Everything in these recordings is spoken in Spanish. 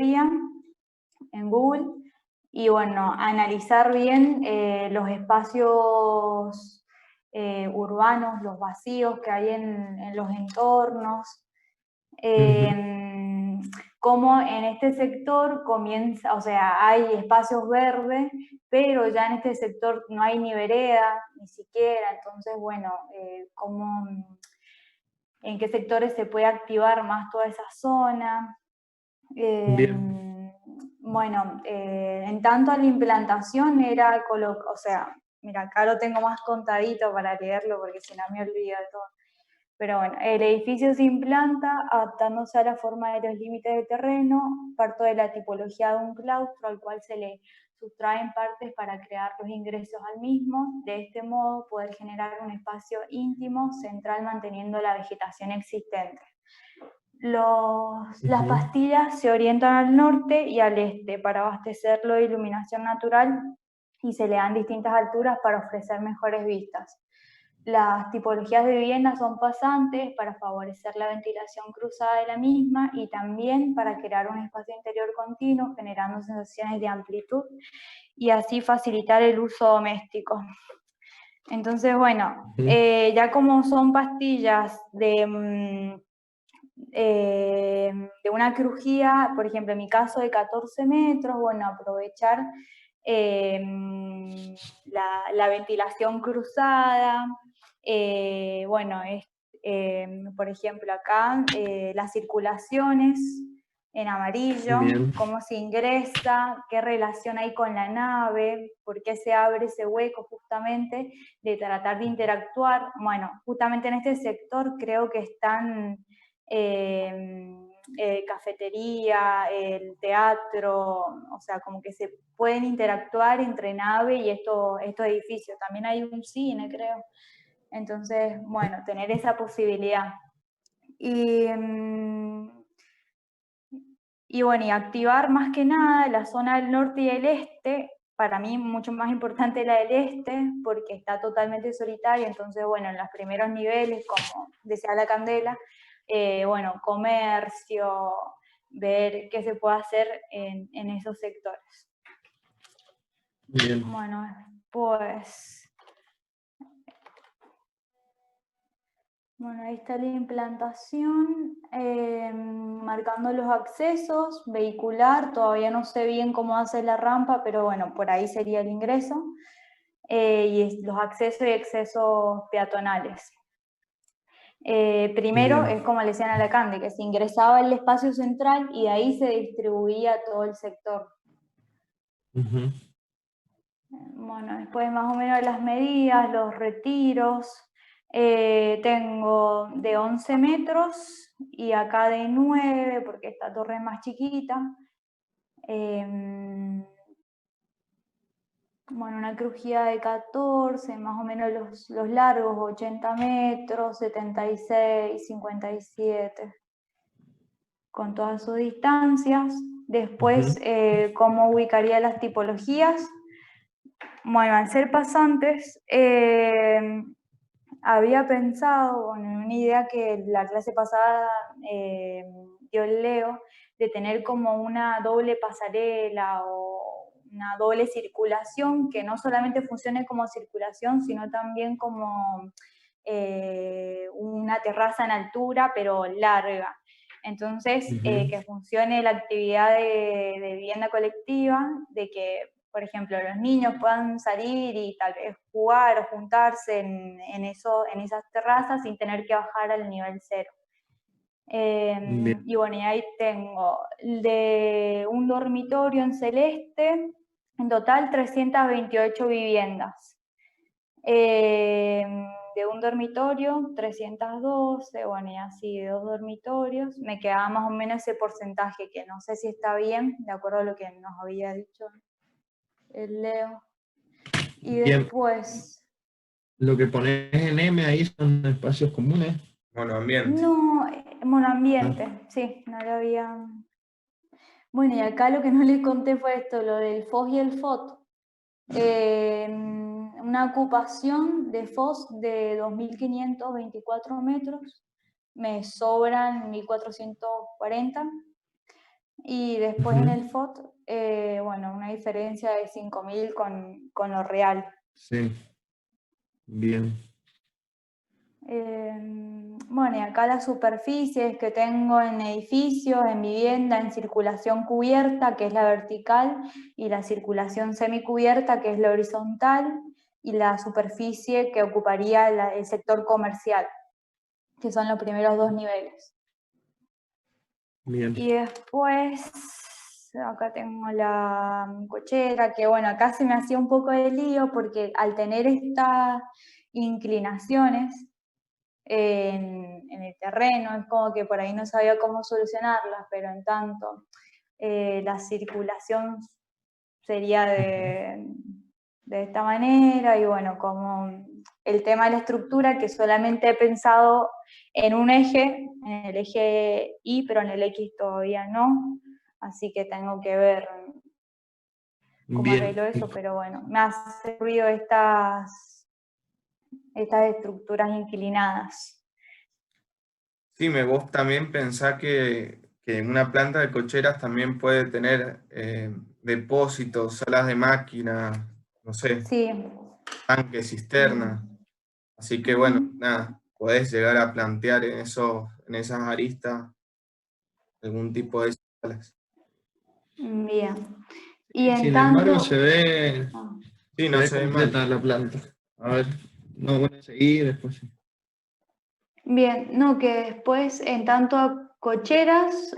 podrían en Google, y bueno, analizar bien los espacios urbanos, los vacíos que hay en los entornos, cómo en este sector comienza, o sea, hay espacios verdes, pero ya en este sector no hay ni vereda, ni siquiera, entonces, bueno, en qué sectores se puede activar más toda esa zona. Bien. Bueno, en tanto a la implantación era, o sea, mira, acá lo tengo más contadito para leerlo porque si no me olvido de todo. Pero bueno, el edificio se implanta adaptándose a la forma de los límites de terreno, parto de la tipología de un claustro al cual se le sustraen partes para crear los ingresos al mismo. De este modo, poder generar un espacio íntimo, central, manteniendo la vegetación existente. Las pastillas se orientan al norte y al este para abastecerlo de iluminación natural y se le dan distintas alturas para ofrecer mejores vistas. Las tipologías de viviendas son pasantes para favorecer la ventilación cruzada de la misma y también para crear un espacio interior continuo, generando sensaciones de amplitud y así facilitar el uso doméstico. Entonces, bueno, ya como son pastillas de una crujía, por ejemplo, en mi caso de 14 metros, bueno, aprovechar la ventilación cruzada, bueno, por ejemplo, acá las circulaciones en amarillo, Bien. cómo se ingresa, qué relación hay con la nave, por qué se abre ese hueco justamente, de tratar de interactuar. Bueno, justamente en este sector creo que están cafetería, el teatro, o sea, como que se pueden interactuar entre nave y estos edificios. También hay un cine, creo. Entonces, bueno, tener esa posibilidad. Y bueno, y activar más que nada la zona del norte y el este, para mí mucho más importante la del este, porque está totalmente solitaria, entonces, bueno, en los primeros niveles, como decía la Candela, bueno, comercio, ver qué se puede hacer en esos sectores. Bien. Bueno, pues... Bueno, ahí está la implantación, marcando los accesos, vehicular, todavía no sé bien cómo hace la rampa, pero bueno, por ahí sería el ingreso, y los accesos y excesos peatonales. Primero, Bien. es como le decían a la Cande, que se ingresaba el espacio central y de ahí se distribuía todo el sector. Bueno, después más o menos las medidas, los retiros. Tengo de 11 metros y acá de 9 porque esta torre es más chiquita. Bueno, una crujía de 14, más o menos los largos, 80 metros, 76, 57, con todas sus distancias. Después, ¿cómo ubicaría las tipologías? Bueno, al ser pasantes, había pensado en una idea que la clase pasada dio el Leo, de tener como una doble pasarela o una doble circulación, que no solamente funcione como circulación, sino también como una terraza en altura, pero larga. Entonces, que funcione la actividad de vivienda colectiva, de que, por ejemplo, los niños puedan salir y tal vez jugar o juntarse en esas terrazas sin tener que bajar al nivel cero. Y bueno, y ahí tengo de un dormitorio en celeste, en total 328 viviendas. De un dormitorio, 312, bueno, y así de 2 dormitorios, me quedaba más o menos ese porcentaje, que no sé si está bien, de acuerdo a lo que nos había dicho el Leo. Y Bien. después... Lo que pones en M ahí son espacios comunes. Monoambiente. No, monoambiente, sí, no lo había... Bueno, y acá lo que no les conté fue esto, lo del FOS y el FOT. Una ocupación de FOS de 2.524 metros, me sobran 1.440. y después en el FOT, bueno, una diferencia de 5.000 con lo real. Sí, bien. Bueno, y acá las superficies que tengo en edificios, en vivienda, en circulación cubierta, que es la vertical, y la circulación semicubierta, que es la horizontal, y la superficie que ocuparía el sector comercial, que son los primeros 2 niveles. Bien. Y después, acá tengo la cochera, que bueno, acá se me hacía un poco de lío, porque al tener estas inclinaciones, en el terreno, es como que por ahí no sabía cómo solucionarlas, pero en tanto la circulación sería de esta manera, y bueno, como el tema de la estructura, que solamente he pensado en un eje, en el eje Y, pero en el X todavía no, así que tengo que ver cómo arreglo eso, pero bueno, me ha servido estas estructuras inclinadas. Sí, me gusta también pensar que en una planta de cocheras también puede tener depósitos, salas de máquinas, no sé, Sí. tanques, cisternas. Así que bueno, nada, podés llegar a plantear en esas aristas algún tipo de salas. Bien. Y en Sin tanto... embargo, se ve, Sí, se no ve se ve mal. completa la planta. A ver, no, bueno, seguir después. Sí. Bien, no, que después en tanto a cocheras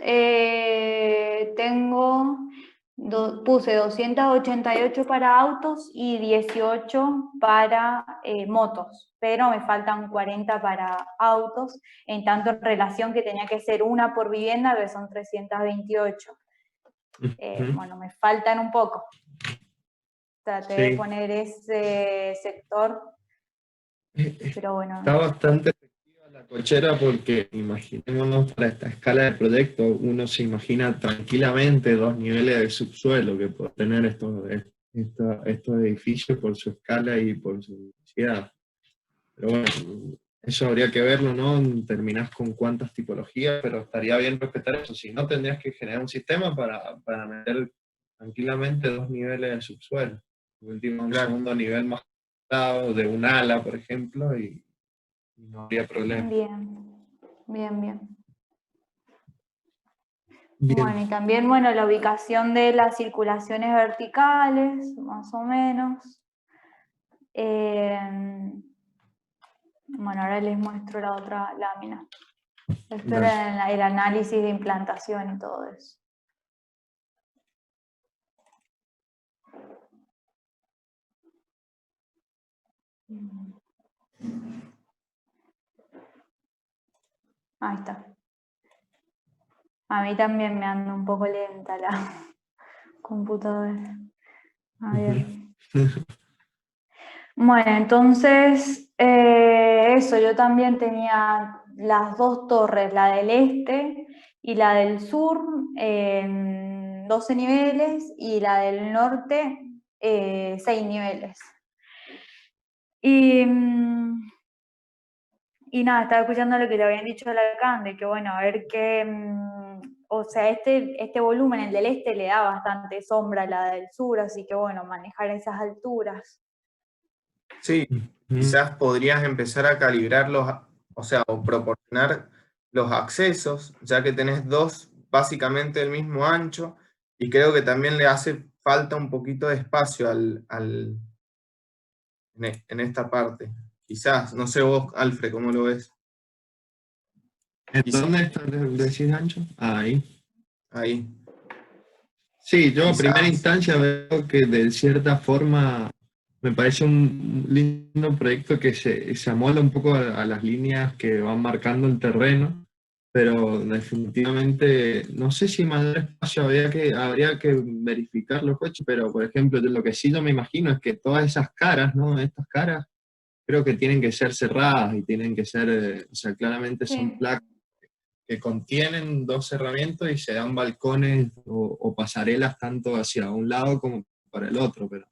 puse 288 para autos y 18 para motos, pero me faltan 40 para autos, en tanto en relación que tenía que ser una por vivienda, que son 328. Bueno, me faltan un poco. Traté de poner ese sector, pero bueno. Está bastante efectiva la cochera porque imaginémonos para esta escala de proyecto, uno se imagina tranquilamente 2 niveles de subsuelo que pueden tener estos edificios por su escala y por su densidad. Pero bueno, eso habría que verlo, ¿no? Terminás con cuántas tipologías, pero estaría bien respetar eso. Si no, tendrías que generar un sistema para meter tranquilamente 2 niveles de subsuelo. Por último, un segundo nivel más elevado de un ala, por ejemplo, y no habría problema. Bien, bien, bien. Bien. Bueno, y también, bueno, la ubicación de las circulaciones verticales, más o menos. Bueno, ahora les muestro la otra lámina. Esto era el análisis de implantación y todo eso. Ahí está. A mí también me anda un poco lenta la computadora. A ver. Bueno, entonces, eso, yo también tenía las 2 torres, la del este y la del sur, 12 niveles, y la del norte, 6 niveles. Y nada, estaba escuchando lo que le habían dicho a Lacan, de que bueno, a ver qué, o sea, este volumen, el del este, le da bastante sombra a la del sur, así que bueno, manejar esas alturas. Sí, quizás podrías empezar a calibrar o proporcionar los accesos, ya que tenés dos básicamente del mismo ancho, y creo que también le hace falta un poquito de espacio en esta parte. Quizás, no sé vos, Alfred, ¿cómo lo ves? ¿En dónde está el decís ancho? Ahí. Ahí. Sí, yo a Quizás. primera instancia veo que de cierta forma me parece un lindo proyecto que se amolda un poco a las líneas que van marcando el terreno, pero definitivamente no sé si mayor espacio habría que verificar los coches, pero por ejemplo, lo que sí yo me imagino es que todas esas caras, ¿no? Estas caras creo que tienen que ser cerradas y tienen que ser, o sea, claramente son placas que contienen 2 cerramientos y se dan balcones o pasarelas tanto hacia un lado como para el otro, pero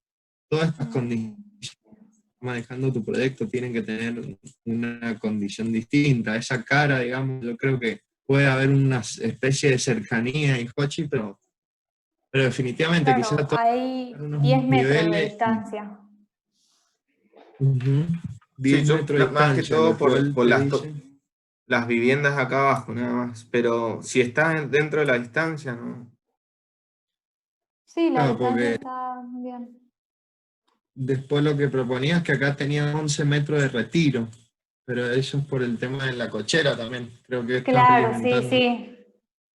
todas estas condiciones manejando tu proyecto tienen que tener una condición distinta. Esa cara, digamos, yo creo que puede haber una especie de cercanía y Hochi, pero definitivamente Claro, quizás todos hay unos 10 metros de niveles y distancia. ujú, Sí, 10 yo metros de más que distancia, todo lo cual por te dice, las viviendas acá abajo, nada más. Pero si estás dentro de la distancia, no. Sí, la claro, distancia porque está bien. después lo que proponía es que acá tenía 11 metros de retiro, pero eso es por el tema de la cochera también, creo que estás Claro, sí, alimentando sí.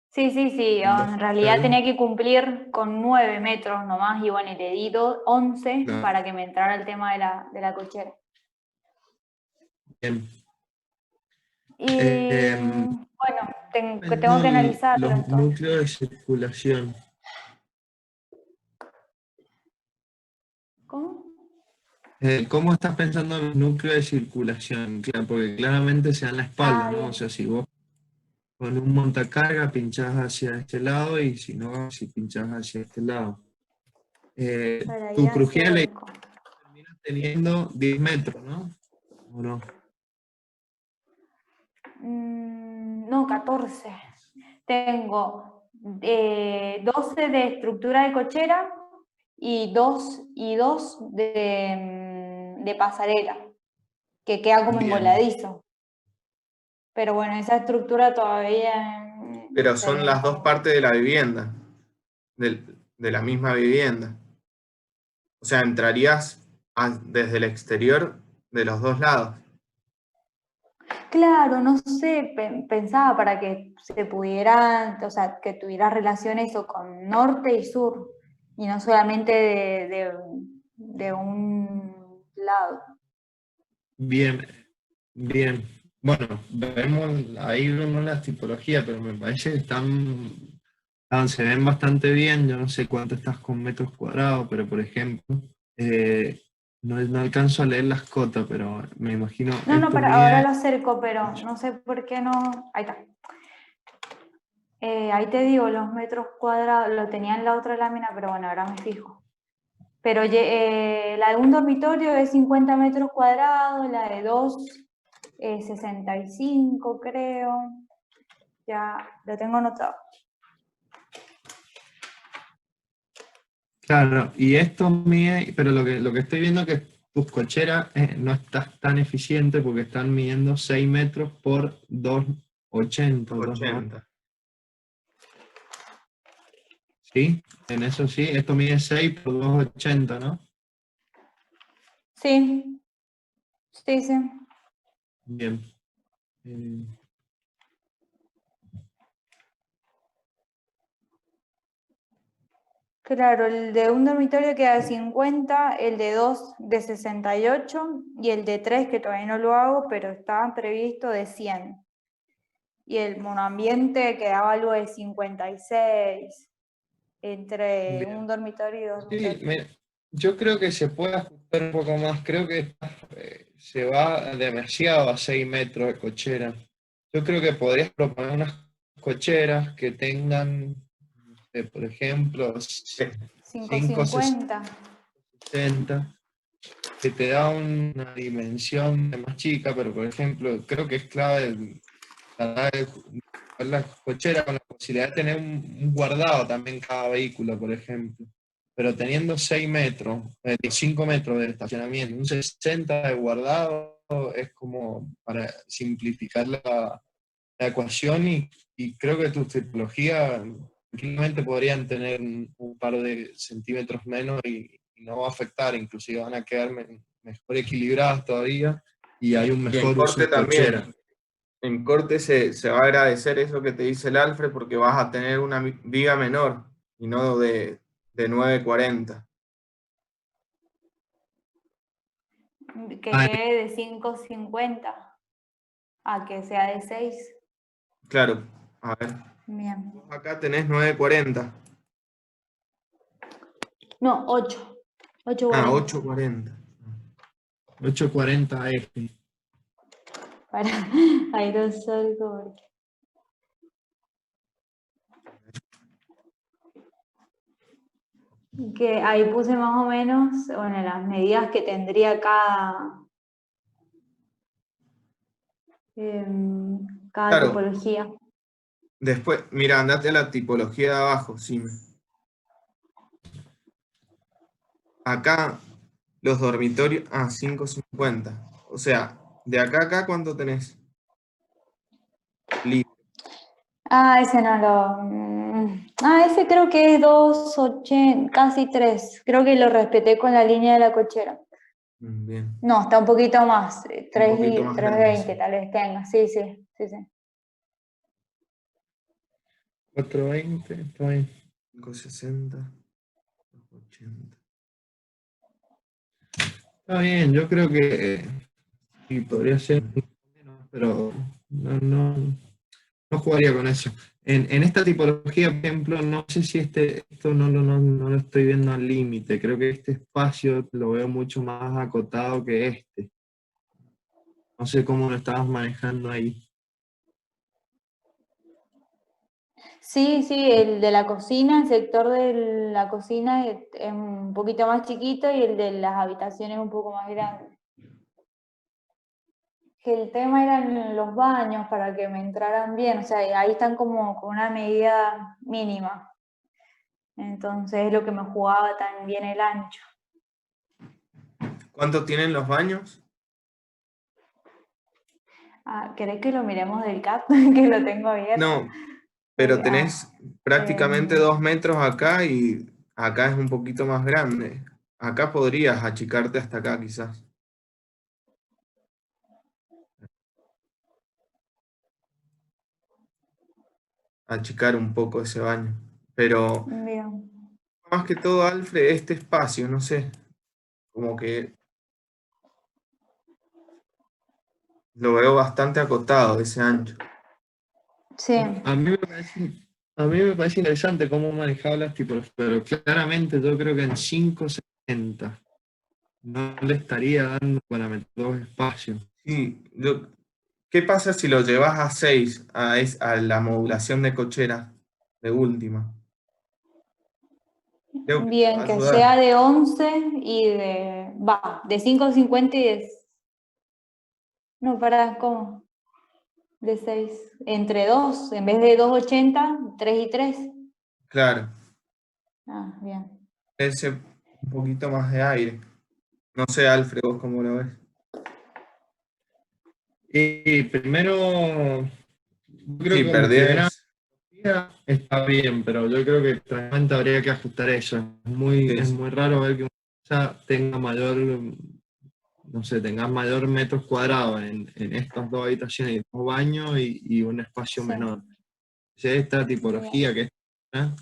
Sí, sí, sí. dos En realidad ahí. tenía que cumplir con 9 metros nomás y bueno, y le di 11 Claro, para que me entrara el tema de la cochera. bien. Y Em, bueno, tengo viendo que analizarlo los entonces. núcleos de circulación. ¿Cómo? ¿Cómo estás pensando en los núcleos de circulación? Claro, porque claramente se da en la espalda, Ah, ¿no? O bien. sea, si vos con un montacarga pinchás hacia este lado y si no, si pinchás hacia este lado. Para ir Tu hacia crujía le el... termina teniendo 10 metros, ¿no? ¿O no? No, 14. Tengo 12 de estructura de cochera y 2 de pasarela, que queda como Bien. emboladizo. Pero bueno, esa estructura todavía Pero son serían las dos como... partes de la vivienda, de la misma vivienda. O sea, entrarías desde el exterior de los dos lados. Claro, no sé, pensaba para que se pudiera, o sea, que tuviera relación eso con norte y sur, y no solamente de un lado. Bien, bien. Bueno, vemos, ahí vemos las tipologías, pero me parece que se ven bastante bien. Yo no sé cuánto estás con metros cuadrados, pero por ejemplo, eh, no alcanzo a leer las cotas, pero me imagino No, no, esto ahora mide lo acerco, pero no sé por qué no. Ahí está. Ahí te digo, los metros cuadrados, lo tenía en la otra lámina, pero bueno, ahora me fijo. Pero la de un dormitorio es 50 metros cuadrados, la de dos 65, creo. Ya lo tengo anotado. claro, y esto mide, pero lo que estoy viendo es que tus cocheras no estás tan eficiente porque están midiendo 6 metros por 2,80 o 2,90. 80. ¿Sí? En eso sí, esto mide 6 por 2,80, ¿no? Sí, sí, sí. Bien. Eh, Claro, el de un dormitorio queda de 50, el de dos de 68 y el de tres, que todavía no lo hago, pero estaba previsto, de 100. Y el monoambiente quedaba algo de 56 entre un bien. dormitorio y dos Sí, dormitorios. yo creo que se puede ajustar un poco más. Creo que se va demasiado a 6 metros de cochera. Yo creo que podrías proponer unas cocheras que tengan, por ejemplo, cinco 550. 60, que te da una dimensión más chica, pero por ejemplo, creo que es clave la cochera con la posibilidad de tener un guardado también cada vehículo, por ejemplo. Pero teniendo 6 metros, 5 metros de estacionamiento, un 60 de guardado, es como para simplificar la ecuación y creo que tus tipologías tranquilamente podrían tener un par de centímetros menos y no va a afectar, inclusive van a quedar mejor equilibradas todavía y hay un Y en mejor uso corte de cochera. también. En corte se va a agradecer eso que te dice el Alfred porque vas a tener una viga menor y no de 9,40. Que Ah, quede de 550 a que sea de 6. Claro, a ver. Bien. Vos acá tenés 9,40. No, 8. Ah, 840. 8,40. 840 F. Para aerosol, porque... Que ahí puse más o menos, bueno, las medidas que tendría cada Claro, tipología. Después, mira, andate a la tipología de abajo, sí. Acá los dormitorios, 550. O sea, de acá a acá, ¿cuánto tenés? Libre. Ese no lo... ese creo que es 2,80, casi 3. Creo que lo respeté con la línea de la cochera. Bien. No, está un poquito más. Un 3 poquito y más grande, 3,20 sí. tal vez tenga. Sí, sí, sí, sí. 420, está bien. 560, 280. Está bien, yo creo que sí, podría ser, pero no jugaría con eso. En esta tipología, por ejemplo, no sé si esto no lo estoy viendo al límite. Creo que este espacio lo veo mucho más acotado que este. No sé cómo lo estabas manejando ahí. Sí, sí, el de la cocina, el sector de la cocina es un poquito más chiquito y el de las habitaciones un poco más grande. Que el tema eran los baños para que me entraran bien, o sea, ahí están como con una medida mínima. Entonces es lo que me jugaba también el ancho. ¿Cuánto tienen los baños? ¿Querés que lo miremos del CAT? Que lo tengo abierto. No, pero tenés prácticamente em, 2 metros acá y acá es un poquito más grande. Acá podrías achicarte hasta acá quizás. Achicar un poco ese baño. Pero bien. más que todo, Alfred, este espacio, no sé, como que lo veo bastante acotado, ese ancho. Sí, A mí me parece interesante cómo manejaba las tipologías, pero claramente yo creo que en 570 no le estaría dando para meter dos espacios. Sí, ¿qué pasa si lo llevas a 6 a la modulación de cochera de última? Creo que te va bien, a que sea ayudar. de 11 y de 5,50 y de... No, ¿cómo? De 6 entre 2 en vez de 2,80 3 y 3. Claro, Bien. ese un poquito más de aire. No sé, Alfred, ¿vos cómo lo ves? Y primero, yo creo Sí, que como primera perdés. medida está bien, pero yo creo que realmente habría que ajustar eso. Sí, Es sí, muy raro ver que una casa tenga mayor, no sé, tenga mayor metros cuadrados en estas dos habitaciones y dos baños y un espacio Sí, menor. Si esta bien. tipología que es esta,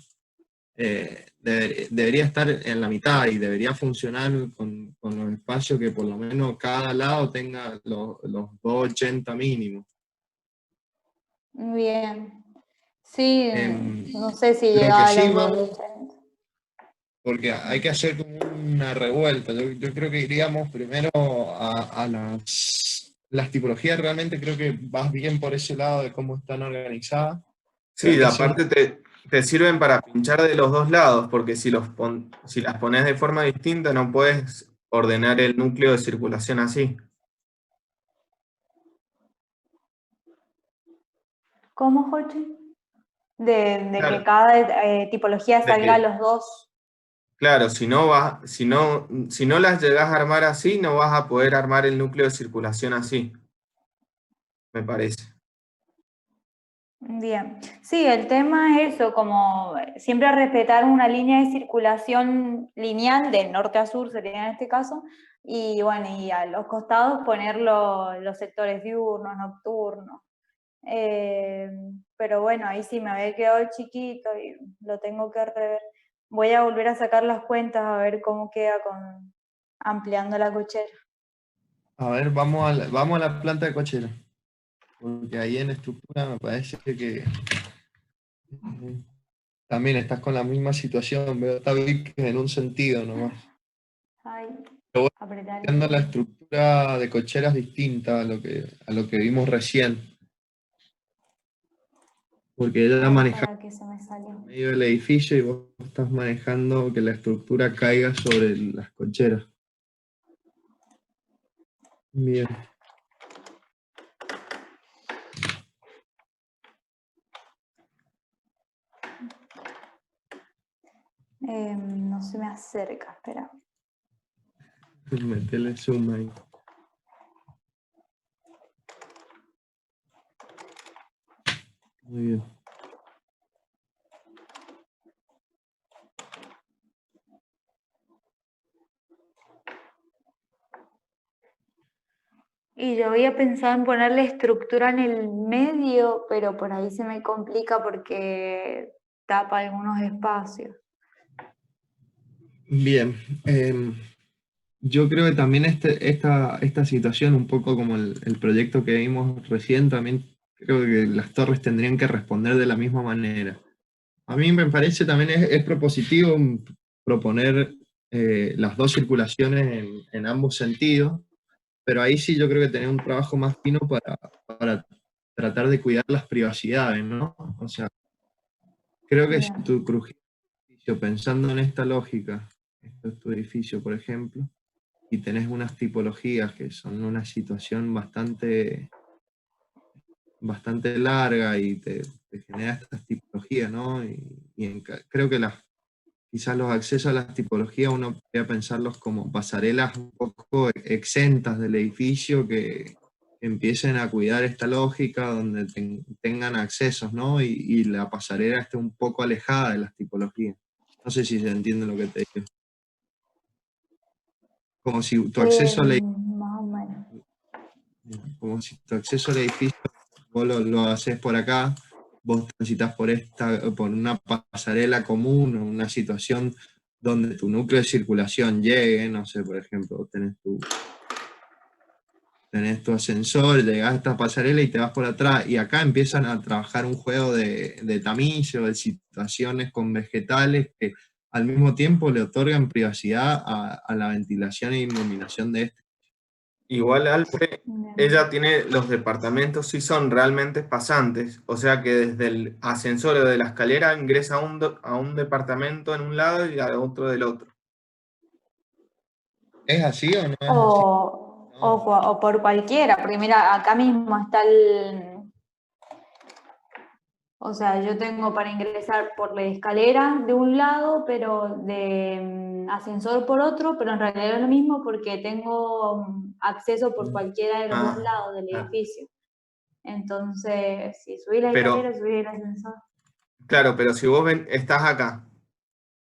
debería estar en la mitad y debería funcionar con los espacios que por lo menos cada lado tenga los 280 mínimos. Bien. Sí, Em, no sé si lo que llegaba a sí los vamos, 2,80. porque hay que hacer como una revuelta. Yo creo que iríamos primero a las tipologías, realmente creo que vas bien por ese lado de cómo están organizadas, pero hay sí, que hacer aparte te sirven para pinchar de los dos lados, porque si las pones de forma distinta no puedes ordenar el núcleo de circulación así. ¿Cómo, Jochi? De que Claro, cada tipología de salga a que, los dos. claro, si no las llegas a armar así, no vas a poder armar el núcleo de circulación así, me parece. Bien, sí, el tema es eso, como siempre respetar una línea de circulación lineal de norte a sur sería en este caso, y bueno, y a los costados poner los sectores diurnos, nocturnos. Eh, pero bueno, ahí sí me había quedado chiquito y lo tengo que rever. Voy a volver a sacar las cuentas a ver cómo queda con ampliando la cochera. A ver, vamos a la planta de cochera, porque ahí en estructura me parece que también estás con la misma situación, veo tabiques en un sentido nomás. Ay, Pero bueno, apretar viendo la estructura de cochera es distinta a lo que vimos recién, porque ella Ay, maneja para que se me salió. medio del edificio y vos estás manejando que la estructura caiga sobre las cocheras. Bien. No se me acerca, espera. Metele zoom ahí. Muy bien. Y yo había pensado en ponerle estructura en el medio, pero por ahí se me complica porque tapa algunos espacios. Bien. Yo creo que también esta situación, un poco como el proyecto que vimos recién, también creo que las torres tendrían que responder de la misma manera. A mí me parece también es propositivo proponer las dos circulaciones en ambos sentidos, pero ahí sí yo creo que tener un trabajo más fino para tratar de cuidar las privacidades, ¿no? O sea, creo que si Bien, tu edificio, pensando en esta lógica, esto es tu edificio, por ejemplo, y tenés unas tipologías que son una situación bastante larga y te genera estas tipologías, ¿no? Creo que quizás los accesos a las tipologías uno podría pensarlos como pasarelas un poco exentas del edificio que empiecen a cuidar esta lógica donde tengan accesos, ¿no? Y la pasarela esté un poco alejada de las tipologías. No sé si se entiende lo que te digo. Como si tu acceso al más o menos. Como si tu acceso al edificio vos lo haces por acá, vos transitas por una pasarela común o una situación donde tu núcleo de circulación llegue, no sé, por ejemplo, tenés tu ascensor, llegás a esta pasarela y te vas por atrás, y acá empiezan a trabajar un juego de tamiz o de situaciones con vegetales que al mismo tiempo le otorgan privacidad a la ventilación e iluminación de este. Igual, Alfred, Bien. ella tiene los departamentos, sí son realmente pasantes, o sea que desde el ascensor o de la escalera ingresa a un departamento en un lado y a otro del otro. ¿Es así o no es así? O por cualquiera, porque mira, acá mismo está o sea, yo tengo para ingresar por la escalera de un lado, pero de ascensor por otro, pero en realidad es lo mismo porque tengo acceso por cualquiera de los dos Ah, lados del ah. edificio. Entonces, si subí la Pero, escalera, subí el ascensor. claro, pero si vos estás acá,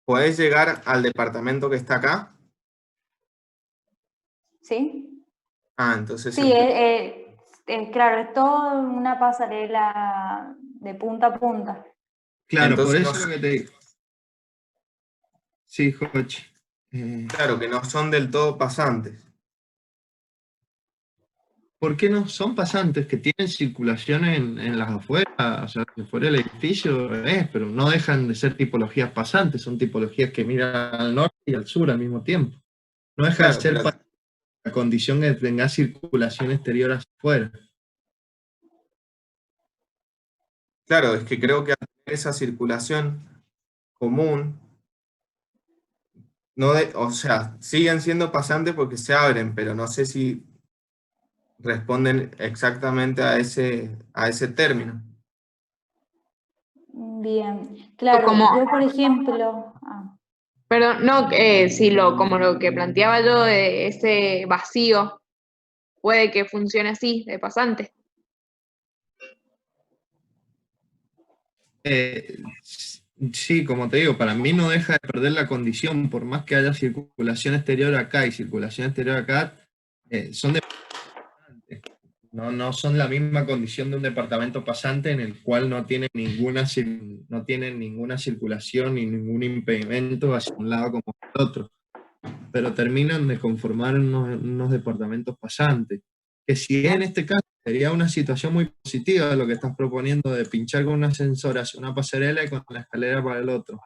¿podés llegar al departamento que está acá? ¿Sí? Ah, entonces Sí, sí. claro, es todo una pasarela de punta a punta. Claro, por Entonces no, eso lo que te digo. Sí, Jochi. Eh, claro, que no son del todo pasantes. ¿Por qué no? Son pasantes que tienen circulación en las afueras, o sea, afuera del edificio, pero no dejan de ser tipologías pasantes, son tipologías que miran al norte y al sur al mismo tiempo. No deja de Claro, ser pero la condición que tenga circulación exterior hacia afuera. claro, es que creo que al tener esa circulación común, no o sea, siguen siendo pasantes porque se abren, pero no sé si responden exactamente a ese término. Bien, claro, Como, yo por ejemplo, perdón, no, si como lo que planteaba yo de ese vacío, puede que funcione así, de pasante. Sí, como te digo, para mí no deja de perder la condición, por más que haya circulación exterior acá y circulación exterior acá, son de no son la misma condición de un departamento pasante en el cual no tienen ninguna circulación ni ningún impedimento hacia un lado como hacia el otro, pero terminan de conformar unos departamentos pasantes, que si en este caso sería una situación muy positiva lo que estás proponiendo de pinchar con un ascensor hacia una pasarela y con la escalera para el otro.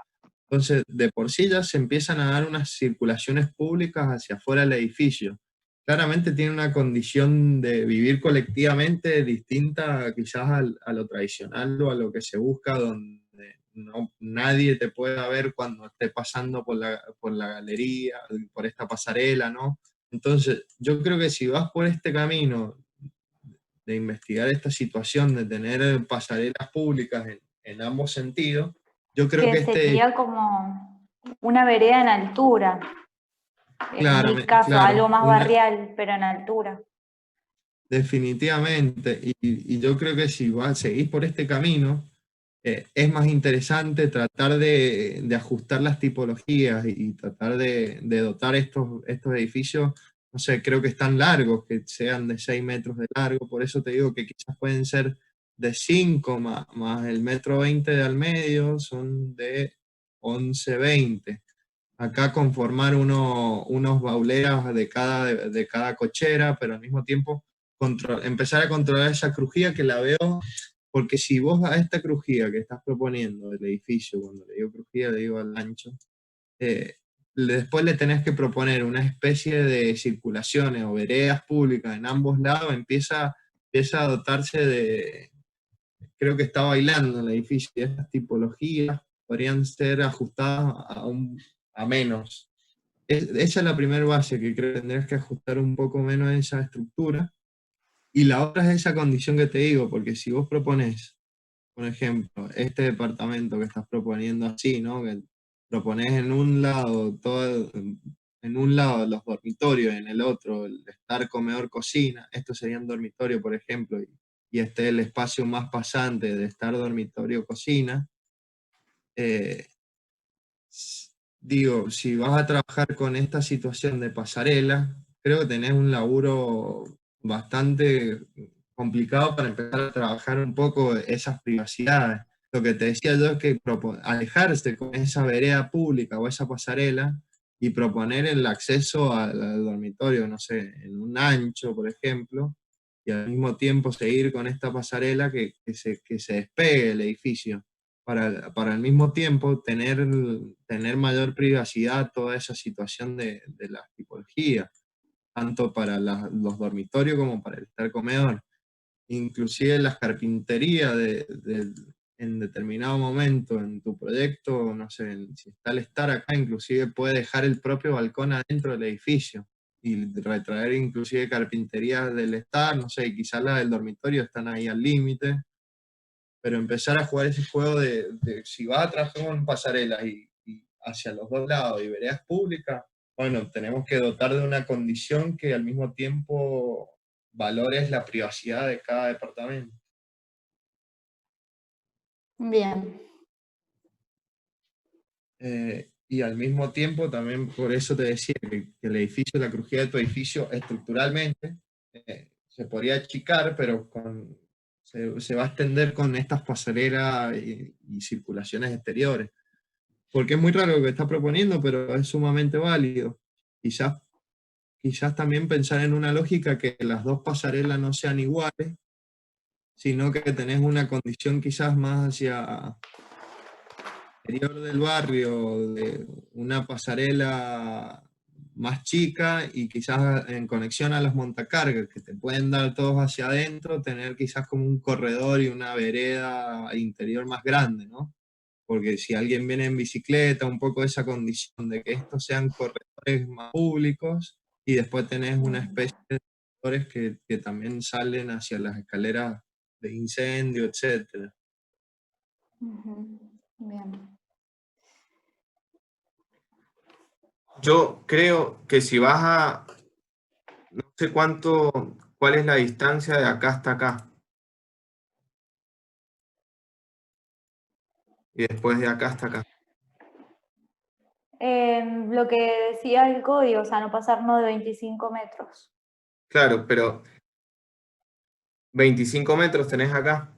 Entonces, de por sí ya se empiezan a dar unas circulaciones públicas hacia afuera del edificio. Claramente tiene una condición de vivir colectivamente distinta quizás a lo tradicional o a lo que se busca, donde nadie te pueda ver cuando esté pasando por la galería, por esta pasarela, ¿no? Entonces, yo creo que si vas por este camino de investigar esta situación, de tener pasarelas públicas en ambos sentidos, yo creo que que sería como, una vereda en altura. Claro, En mi caso, claro, algo más barrial, pero en altura. definitivamente. Y yo creo que si seguís por este camino, es más interesante tratar de ajustar las tipologías y tratar de dotar estos edificios, no sé, creo que están largos, que sean de 6 metros de largo, por eso te digo que quizás pueden ser de 5 más el metro 20 de al medio, son de 11 20. Acá conformar unos bauleras de cada cochera, pero al mismo tiempo empezar a controlar esa crujía que la veo, porque si vos a esta crujía que estás proponiendo del edificio, cuando le digo crujía le digo al ancho, eh, después le tenés que proponer una especie de circulaciones o veredas públicas en ambos lados, empieza a dotarse de, creo que está bailando en el edificio, y estas tipologías podrían ser ajustadas a menos. Esa es la primera base, que creo que tendrías que ajustar un poco menos esa estructura. Y la otra es esa condición que te digo, porque si vos propones, por ejemplo, este departamento que estás proponiendo así, ¿no? Que propones en un lado en un lado los dormitorios, en el otro el estar comedor cocina, esto sería un dormitorio, por ejemplo, y este el espacio más pasante de estar dormitorio cocina. eh, Digo, si vas a trabajar con esta situación de pasarela, creo que tenés un laburo bastante complicado para empezar a trabajar un poco esas privacidades. Lo que te decía yo es que alejarse con esa vereda pública o esa pasarela y proponer el acceso al dormitorio, no sé, en un ancho, por ejemplo, y al mismo tiempo seguir con esta pasarela que se despegue el edificio para al mismo tiempo tener mayor privacidad toda esa situación de la tipología, tanto para los dormitorios como para el estar comedor. Inclusive las carpinterías en determinado momento en tu proyecto, no sé, si está el estar acá, inclusive puede dejar el propio balcón adentro del edificio y retraer inclusive carpinterías del estar, no sé, quizás las del dormitorio están ahí al límite, pero empezar a jugar ese juego de si vas a trabajar con pasarelas y hacia los dos lados y veredas públicas, bueno, tenemos que dotar de una condición que al mismo tiempo valores la privacidad de cada departamento. Bien. Y al mismo tiempo también por eso te decía que el edificio, la crujía de tu edificio estructuralmente se podría achicar, pero se va a extender con estas pasarelas y circulaciones exteriores. Porque es muy raro lo que está proponiendo, pero es sumamente válido. Quizás también pensar en una lógica que las dos pasarelas no sean iguales, sino que tenés una condición quizás más hacia el interior del barrio, de una pasarela más chica y quizás en conexión a las montacargas, que te pueden dar todos hacia adentro, tener quizás como un corredor y una vereda interior más grande, ¿no? Porque si alguien viene en bicicleta, un poco esa condición de que estos sean corredores más públicos y después tenés una especie de corredores que también salen hacia las escaleras de incendio, etcétera. Bien. Yo creo que si vas a, no sé cuál es la distancia de acá hasta acá. Y después de acá hasta acá. Lo que decía el código, o sea, no pasarnos de 25 metros. Claro, pero 25 metros tenés acá.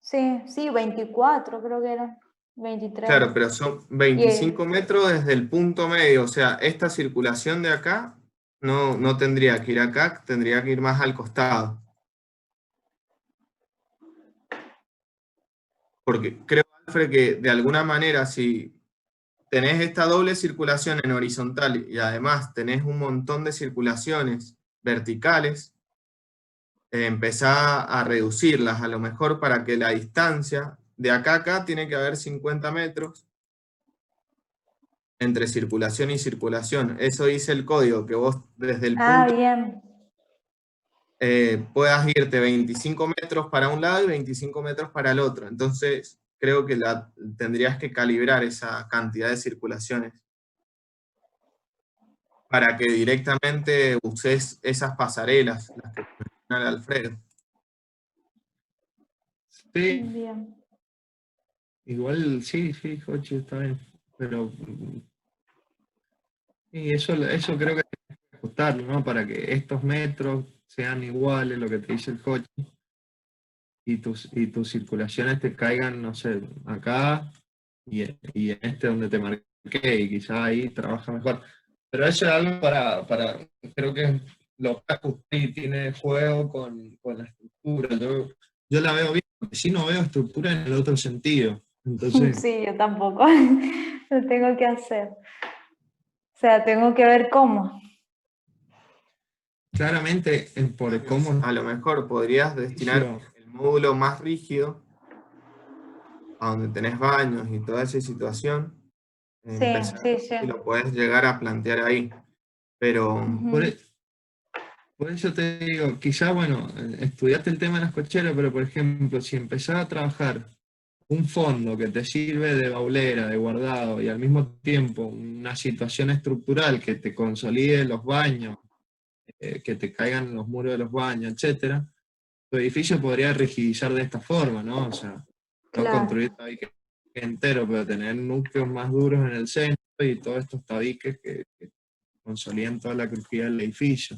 Sí, 24 creo que era, 23. Claro, pero son 25 metros desde el punto medio. O sea, esta circulación de acá no tendría que ir acá, tendría que ir más al costado. Porque creo, Alfred, que de alguna manera si tenés esta doble circulación en horizontal y además tenés un montón de circulaciones verticales, empezá a reducirlas a lo mejor para que la distancia de acá a acá tiene que haber 50 metros entre circulación y circulación. Eso dice el código, que vos desde el punto Bien. puedas irte 25 metros para un lado y 25 metros para el otro. Entonces, creo que tendrías que calibrar esa cantidad de circulaciones para que directamente uses esas pasarelas, las que menciona el Alfredo. Sí, Bien. igual sí, Jochi, está bien. Pero y eso creo que hay que ajustarlo, ¿no? Para que estos metros sean iguales, lo que te dice el Jochi, y tus circulaciones te caigan, no sé, acá y en este donde te marqué, y quizás ahí trabaja mejor. Pero eso es algo creo que lo que ajusta y tiene juego con la estructura. Yo la veo bien, porque si no veo estructura en el otro sentido. Entonces, Sí, yo tampoco. Lo tengo que hacer. O sea, tengo que ver cómo. claramente, por cómo A lo mejor podrías destinar el módulo más rígido, a donde tenés baños y toda esa situación, Sí, empezar sí, sí. y lo puedes llegar a plantear ahí. Pero por, Ujú. e- por eso te digo, quizá, bueno, estudiaste el tema de las cocheras, pero por ejemplo, si empezás a trabajar un fondo que te sirve de baulera, de guardado, y al mismo tiempo una situación estructural que te consolide los baños, que te caigan los muros de los baños, etcétera, tu edificio podría rigidizar de esta forma, ¿no? O sea, no Claro, construir tabiques entero, pero tener núcleos más duros en el centro y todos estos tabiques que consoliden toda la crujía del edificio.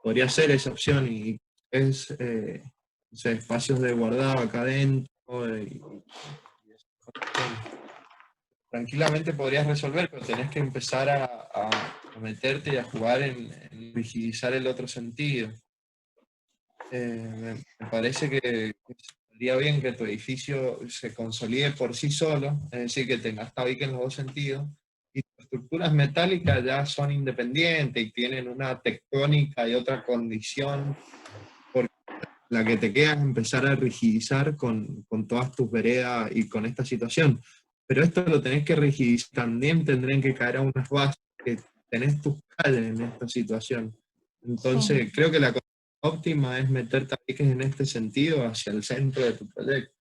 Podría ser esa opción y es no sé, espacios de guardado acá adentro y esas condiciones. Tranquilamente podrías resolver, pero tenés que empezar a meterte y a jugar en rigidizar el otro sentido. Me parece que estaría bien que tu edificio se consolide por sí solo, es decir, que tengas tabique en los dos sentidos, y tus estructuras metálicas ya son independientes y tienen una tectónica y otra condición, porque la que te queda es empezar a rigidizar con todas tus veredas y con esta situación. Pero esto lo tenés que rigidizar, también tendrían que caer a unas bases que tenés tus calles en esta situación. sí. Entonces, creo que la cosa óptima es meter tabiques en este sentido hacia el centro de tu proyecto.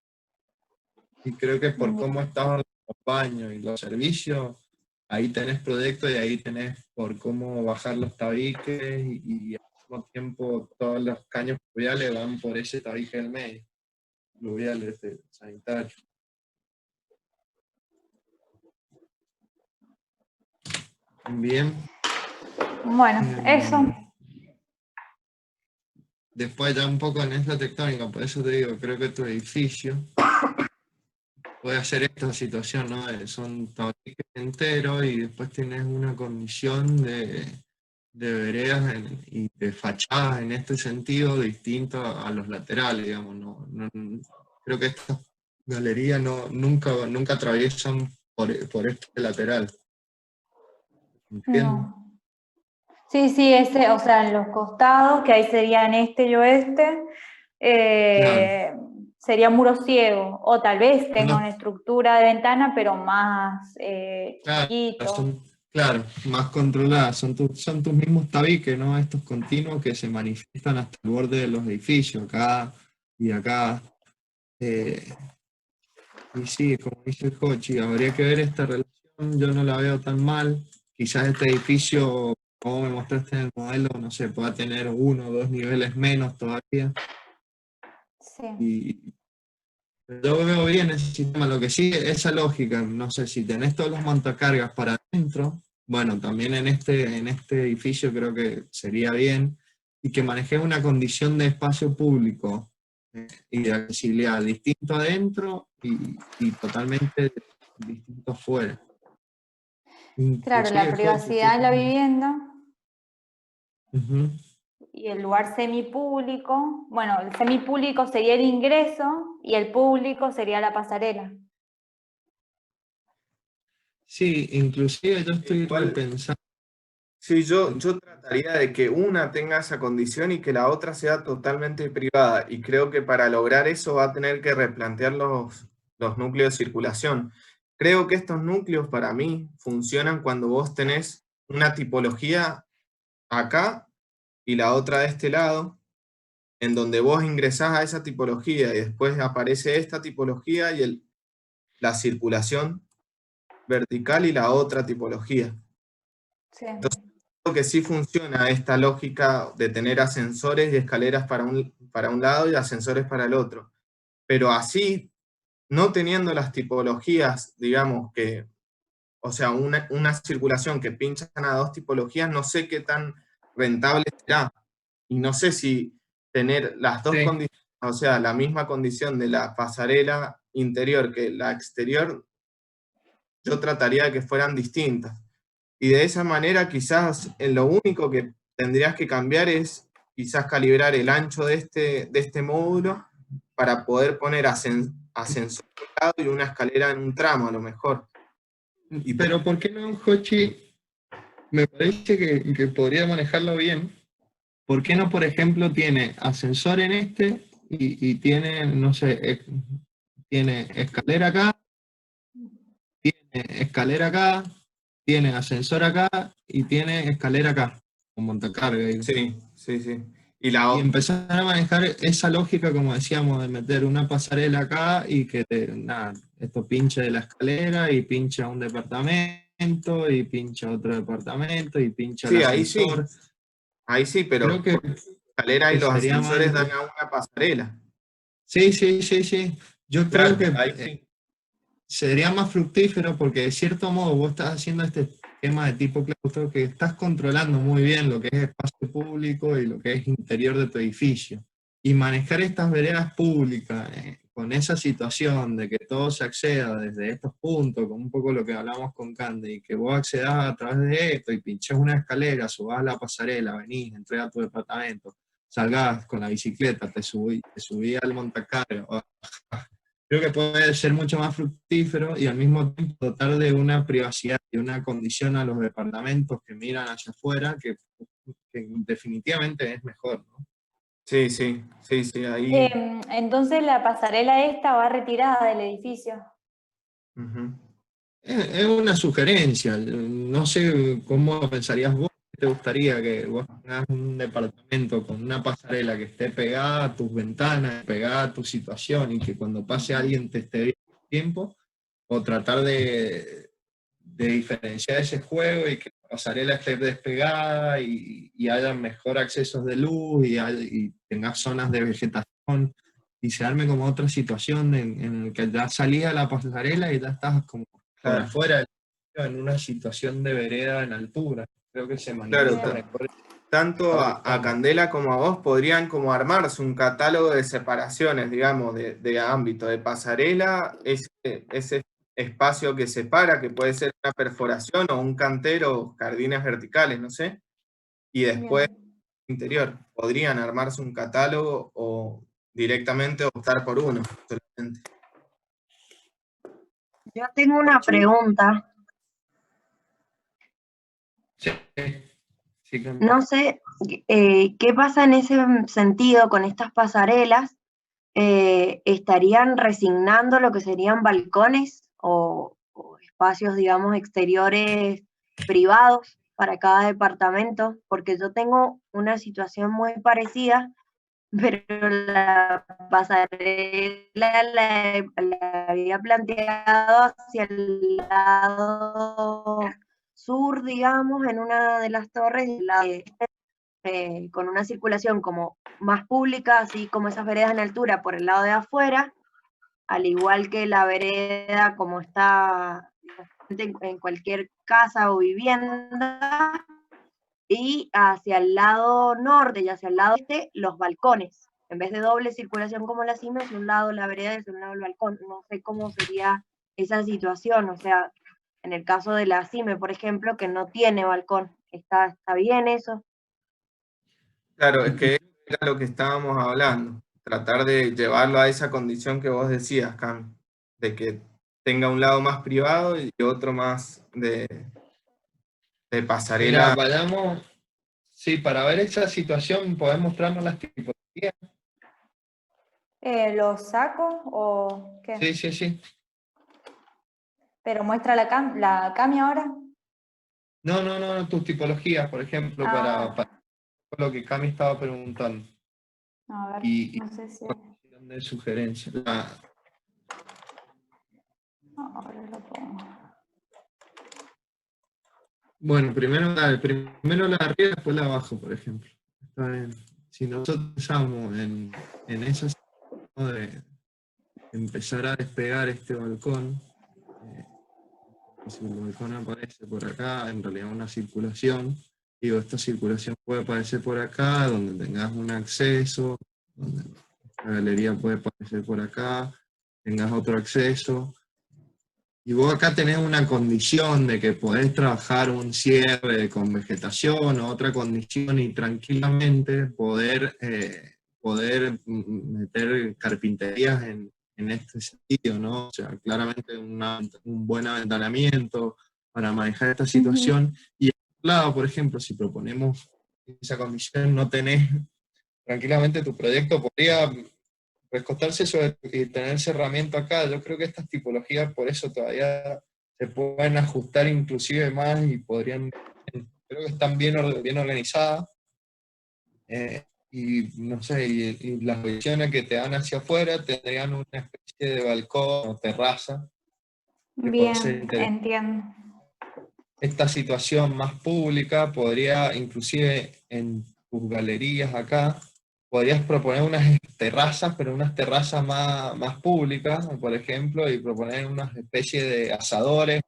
Y creo que por cómo Bien. estaban los baños y los servicios, ahí tenés proyecto y ahí tenés por cómo bajar los tabiques y al mismo tiempo todos los caños pluviales van por ese tabique del medio, pluviales de sanitario. Bien. Bueno, eso. em, Después ya un poco en esta tectónica, por eso te digo, creo que tu edificio puede hacer esta situación, ¿no? Son tabiques enteros y después tienes una condición de veredas y de fachadas en este sentido distinto a los laterales, digamos. Creo que estas galerías nunca atraviesan por este lateral. ¿Entiendes? No. Sí, sí, ese, o sea, en los costados, que ahí serían este y oeste, Claro. sería muro ciego, o tal vez Son tenga los- una estructura de ventana, pero más claro, chiquito. claro, más controladas. Son tus mismos tabiques, ¿no? Estos continuos que se manifiestan hasta el borde de los edificios, acá y acá. Eh, Y sí, como dice el Jochi, habría que ver esta relación, yo no la veo tan mal. Quizás este edificio, como me mostraste en el modelo, no sé, pueda tener 1 o 2 niveles menos todavía. Sí, Y yo veo bien ese sistema. Lo que sí, esa lógica, no sé, si tenés todos los montacargas para adentro, bueno, también en este edificio creo que sería bien, y que manejes una condición de espacio público y de accesibilidad distinto adentro y totalmente distinto afuera. claro, la Inclusive, Jochi, privacidad de la vivienda Ujú. y el lugar semipúblico. Bueno, el semipúblico sería el ingreso y el público sería la pasarela. Sí, inclusive yo estoy igual, repensando. sí, yo trataría de que una tenga esa condición y que la otra sea totalmente privada. Y creo que para lograr eso va a tener que replantear los núcleos de circulación. Creo que estos núcleos para mí funcionan cuando vos tenés una tipología acá y la otra de este lado, en donde vos ingresás a esa tipología y después aparece esta tipología y la circulación vertical y la otra tipología. Sí. Entonces, creo que sí funciona esta lógica de tener ascensores y escaleras para un lado y ascensores para el otro. Pero así, no teniendo las tipologías, digamos que, o sea, una circulación que pinchan a dos tipologías, no sé qué tan rentable será. Y no sé si tener las dos Sí. condiciones, o sea, la misma condición de la pasarela interior que la exterior, yo trataría de que fueran distintas. Y de esa manera quizás lo único que tendrías que cambiar es quizás calibrar el ancho de este módulo para poder poner ascensor a un lado y una escalera en un tramo a lo mejor. Pero ¿por qué no, Jochi? Me parece que podría manejarlo bien. ¿Por qué no, por ejemplo, tiene ascensor en este y tiene, no sé, tiene escalera acá, escalera acá, tiene ascensor acá y tiene escalera acá, con montacarga. Sí, sí, sí. Y empezar a manejar esa lógica, como decíamos, de meter una pasarela acá y que nada, esto pinche de la escalera y pincha un departamento y pincha otro departamento y pincha el Sí, ascensor. ahí sí, Creo pero por la escalera y los sería más... ascensores dan a una pasarela. Sí, sí, sí, sí. Yo creo Claro, que ahí sí. sería más fructífero porque de cierto modo vos estás haciendo este esquema de tipo claustro que estás controlando muy bien lo que es espacio público y lo que es interior de tu edificio. Y manejar estas veredas públicas con esa situación de que todo se acceda desde estos puntos, con un poco lo que hablamos con Candy, y que vos accedas a través de esto y pinches una escalera, subás la pasarela, venís, entregas tu departamento, salgás con la bicicleta, te subí al montacarga, creo que puede ser mucho más fructífero y al mismo tiempo dotar de una privacidad y una condición a los departamentos que miran hacia afuera que definitivamente es mejor, ¿no? Sí, sí, sí, sí, ahí. Entonces la pasarela esta va retirada del edificio. Ujú. Es una sugerencia, no sé cómo pensarías vos, ¿te gustaría que vos tengas un departamento con una pasarela que esté pegada a tus ventanas, pegada a tu situación y que cuando pase alguien te esté viendo tiempo? O tratar de diferenciar ese juego y que la pasarela esté despegada y haya mejor accesos de luz y tengas zonas de vegetación y se arme como otra situación en la que ya salías a la pasarela y ya estás como por Claro, afuera en una situación de vereda en altura. Creo que se claro. maneja mejor. Tanto a Candela como a vos podrían como armarse un catálogo de separaciones, digamos, de ámbito, de pasarela, ese espacio que separa, que puede ser una perforación o un cantero, jardines verticales, no sé, y después Bien. interior. Podrían armarse un catálogo o directamente optar por uno solamente. Yo tengo una pregunta. Sí, sí, No sé qué pasa en ese sentido con estas pasarelas. ¿Estarían resignando lo que serían balcones o espacios, digamos, exteriores privados para cada departamento? Porque yo tengo una situación muy parecida, pero la pasarela la había planteado hacia el lado sur, digamos, en una de las torres, con una circulación como más pública, así como esas veredas en altura por el lado de afuera, al igual que la vereda como está en cualquier casa o vivienda, y hacia el lado norte y hacia el lado este, los balcones. En vez de doble circulación como la CIME, es un lado la vereda y es un lado el balcón. No sé cómo sería esa situación, o sea, en el caso de la CIME, por ejemplo, que no tiene balcón, ¿está bien eso? Claro, es que era lo que estábamos hablando, tratar de llevarlo a esa condición que vos decías, Cam, de que tenga un lado más privado y otro más de Mira, pasarela. vayamos, sí, para ver esa situación podés mostrarnos las tipologías. ¿Los saco o qué? Sí, sí, sí. ¿Pero muestra la Cami ahora? No, tus tipologías, por ejemplo, para Ah, lo que Cami estaba preguntando. a ver, Y no sé si... de sugerencia. Ahora lo pongo. Bueno, primero la de arriba, después la de abajo, por ejemplo. Está bien. Si nosotros estamos en esa situación de empezar a despegar este balcón, si el balcón aparece por acá, en realidad una circulación, digo, esta circulación puede aparecer por acá, donde tengas un acceso, donde la galería puede aparecer por acá, tengas otro acceso, y vos acá tenés una condición de que podés trabajar un cierre con vegetación o otra condición y tranquilamente poder meter carpinterías en este sentido, ¿no? O sea, claramente un buen aventanamiento para manejar esta situación. Y al otro lado, por ejemplo, si proponemos esa condición, no tenés, tranquilamente tu proyecto podría recostarse sobre y tener cerramiento acá. Yo creo que estas tipologías por eso todavía se pueden ajustar inclusive más y podrían, creo que están bien organizadas. Y no sé, y las visiones que te dan hacia afuera tendrían una especie de balcón o terraza que puede ser Bien, interesante. entiendo. Esta situación más pública podría, inclusive en tus galerías acá, podrías proponer unas terrazas, pero unas terrazas más públicas, por ejemplo, y proponer una especie de asadores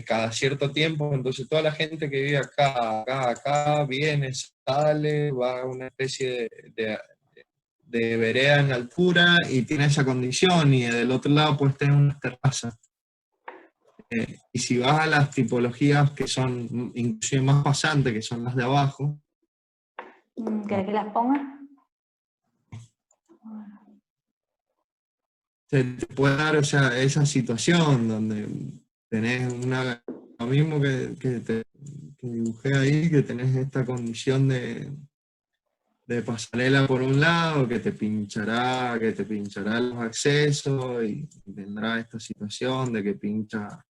cada cierto tiempo. Entonces toda la gente que vive acá, viene, sale, va a una especie de vereda en altura y tiene esa condición, y del otro lado puedes tener unas terrazas. Y si vas a las tipologías que son inclusive más pasantes, que son las de abajo, ¿Querés que las ponga? te puede dar, o sea, esa situación donde tenés lo mismo que dibujé ahí, que tenés esta condición de pasarela por un lado, que te pinchará los accesos y tendrá esta situación de que pincha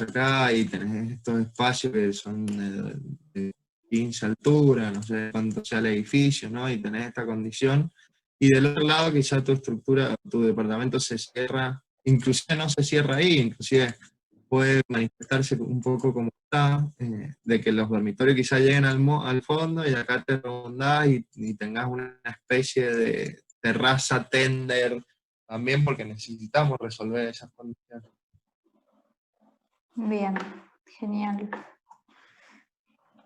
acá y tenés estos espacios que son de 15 alturas, no sé cuánto sea el edificio, ¿no? Y tenés esta condición. Y del otro lado quizá tu estructura, tu departamento se cierra, inclusive no se cierra ahí, inclusive puede manifestarse un poco como está, de que los dormitorios quizás lleguen al fondo y acá te redondás y tengas una especie de terraza tender también, porque necesitamos resolver esas condiciones. Bien, genial.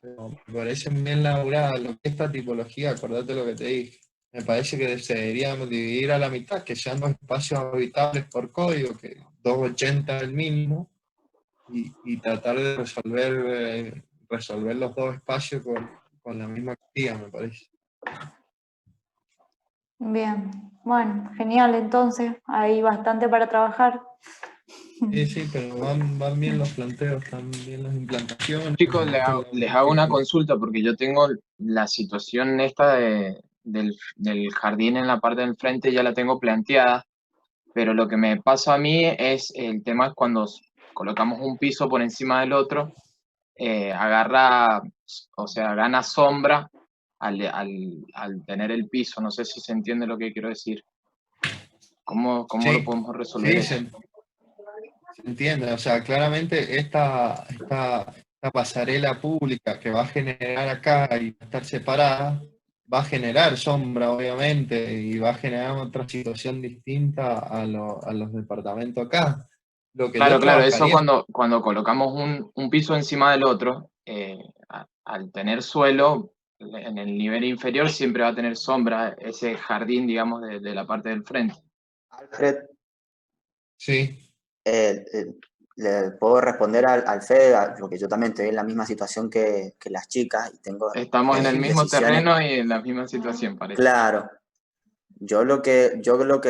Pero me parece bien laburada lo que esta tipología, acordate lo que te dije. Me parece que se deberíamos dividir a la mitad, que sean 2 espacios habitables por código, que 280 es el mínimo, y tratar de resolver los 2 espacios con la misma actividad, me parece. Bien, bueno, genial, entonces hay bastante para trabajar. Sí, pero van bien los planteos, están bien las implantaciones. Chicos, les hago una consulta porque yo tengo la situación esta del jardín en la parte del frente, ya la tengo planteada, pero lo que me pasa a mí es el tema es cuando colocamos un piso por encima del otro, o sea, gana sombra al tener el piso. No sé si se entiende lo que quiero decir. ¿Cómo Sí, lo podemos resolver sí, eso? se entiende. O sea, claramente esta pasarela pública que va a generar acá y va a estar separada, va a generar sombra, obviamente, y va a generar otra situación distinta a los departamentos acá. Lo que yo Claro, eso trabajaría, cuando colocamos un piso encima del otro, al tener suelo, en el nivel inferior siempre va a tener sombra ese jardín, digamos, de la parte del frente. Alfred, sí, le puedo responder al Fede, porque yo también estoy en la misma situación que las chicas y tengo Estamos en el mismo decisiones. terreno y en la misma situación, parece. Claro, yo lo que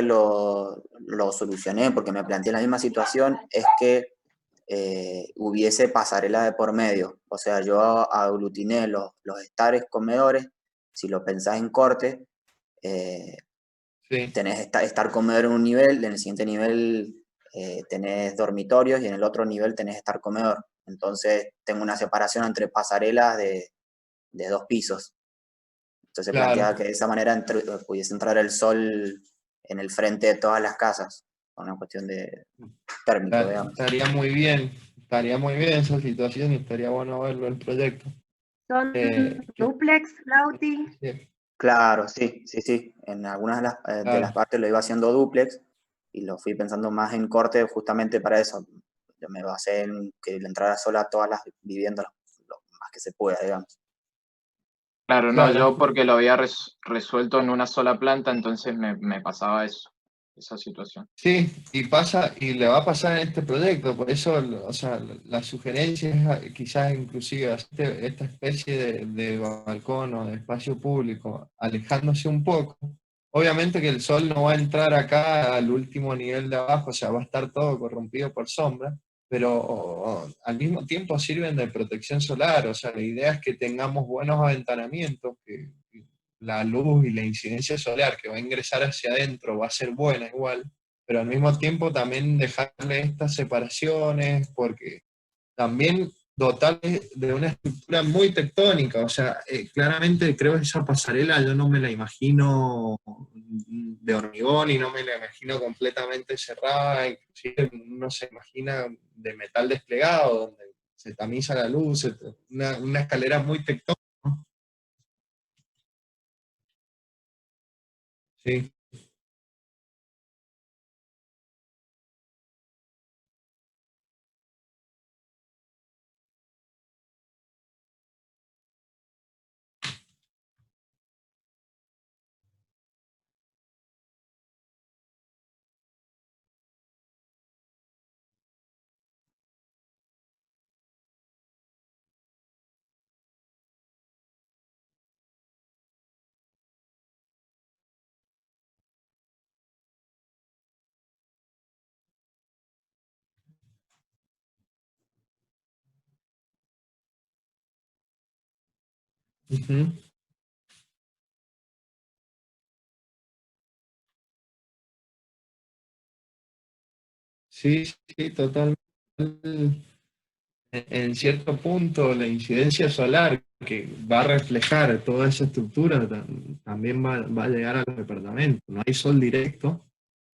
lo solucioné, porque me planteé la misma situación, es que hubiese pasarela de por medio. O sea, yo aglutiné los estares comedores. Si lo pensás en corte, sí. tenés estar comedor en un nivel, en el siguiente nivel tenés dormitorios y en el otro nivel tenés estar comedor. Entonces tengo una separación entre pasarelas de 2 pisos. Entonces Claro. planteaba que de esa manera pudiese entrar el sol en el frente de todas las casas. una cuestión de térmico, digamos. Estaría muy bien esa situación y estaría bueno verlo el proyecto. ¿Son Que- duplex, Lauti? sí, Claro, sí. En algunas de claro. las partes lo iba haciendo dúplex y lo fui pensando más en corte justamente para eso. Yo me basé en que le entrara sola a todas las viviendas lo más que se pueda, digamos. Claro, no, Claro. yo porque lo había resuelto en una sola planta, entonces me pasaba eso, esa situación. Sí, y pasa, y le va a pasar en este proyecto, por eso, o sea, la sugerencia es quizás inclusive hacer esta especie de balcón o de espacio público, alejándose un poco. Obviamente que el sol no va a entrar acá al último nivel de abajo, o sea, va a estar todo corrompido por sombra, pero al mismo tiempo sirven de protección solar, o sea, la idea es que tengamos buenos aventanamientos, que la luz y la incidencia solar que va a ingresar hacia adentro va a ser buena igual, pero al mismo tiempo también dejarle estas separaciones, porque también dotarle de una estructura muy tectónica, o sea, claramente creo que esa pasarela yo no me la imagino de hormigón y no me la imagino completamente cerrada, inclusive no se imagina de metal desplegado, donde se tamiza la luz, una escalera muy tectónica, ¿no? Sí. Ujú. Sí, sí, totalmente. En cierto punto, la incidencia solar que va a reflejar toda esa estructura también va a llegar a los departamentos. No hay sol directo,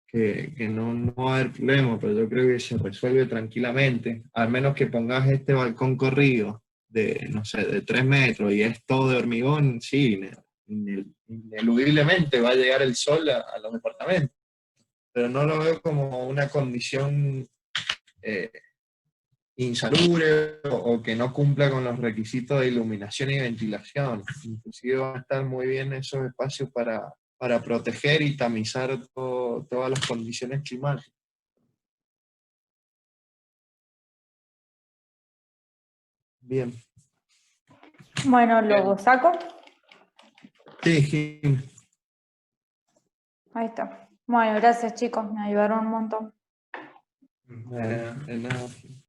que no va a haber problema, pero yo creo que se resuelve tranquilamente, al menos que pongas este balcón corrido de, no sé, de 3 metros y es todo de hormigón, sí, ineludiblemente va a llegar el sol a los departamentos, pero no lo veo como una condición eh, insalubre o que no cumpla con los requisitos de iluminación y ventilación. Inclusive van a estar muy bien esos espacios para proteger y tamizar todas las condiciones climáticas. Bien. Bueno, lo saco. Sí, Jim. Ahí está. Bueno, gracias chicos, me ayudaron un montón. De nada.